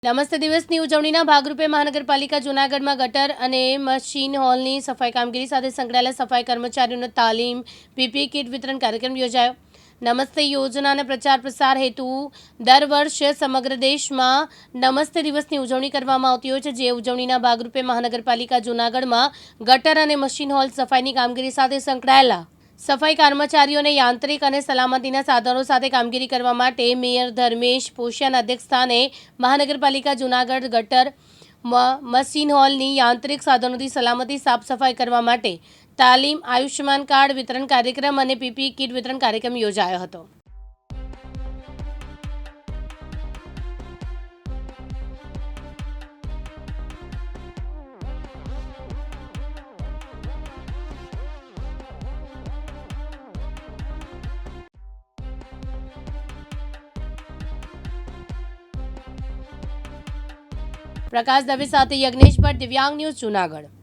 નમસ્તે દિવસની ઉજવણીના ભાગરૂપે મહાનગરપાલિકા જૂનાગઢમાં ગટર અને મશીન હોલની સફાઈ કામગીરી સાથે સંકળાયેલા સફાઈ કર્મચારીઓનો તાલીમ પીપીઈ કીટ વિતરણ કાર્યક્રમ યોજાયો। નમસ્તે યોજનાના પ્રચાર પ્રસાર હેતુ દર વર્ષે સમગ્ર દેશમાં નમસ્તે દિવસની ઉજવણી કરવામાં આવતી હોય છે, જે ઉજવણીના ભાગરૂપે મહાનગરપાલિકા જૂનાગઢમાં ગટર અને મશીન હોલ સફાઈની કામગીરી સાથે સંકળાયેલા સફાઈ કર્મચારીઓને યાંત્રિક અને સલામતીના સાધનો સાથે કામગીરી કરવા માટે મેયર ધર્મેશ પોશિયાના અધ્યક્ષસ્થાને મહાનગરપાલિકા જૂનાગઢ ગટર મશીન હોલની યાંત્રિક સાધનોથી સલામતી સાફ સફાઈ કરવા માટે તાલીમ, આયુષ્યમાન કાર્ડ વિતરણ કાર્યક્રમ અને પીપીઈ કીટ વિતરણ કાર્યક્રમ યોજાયો હતો। प्रकाश दवे साथे यज्ञेश भट्ट, दिव्यांग न्यूज जूनागढ़।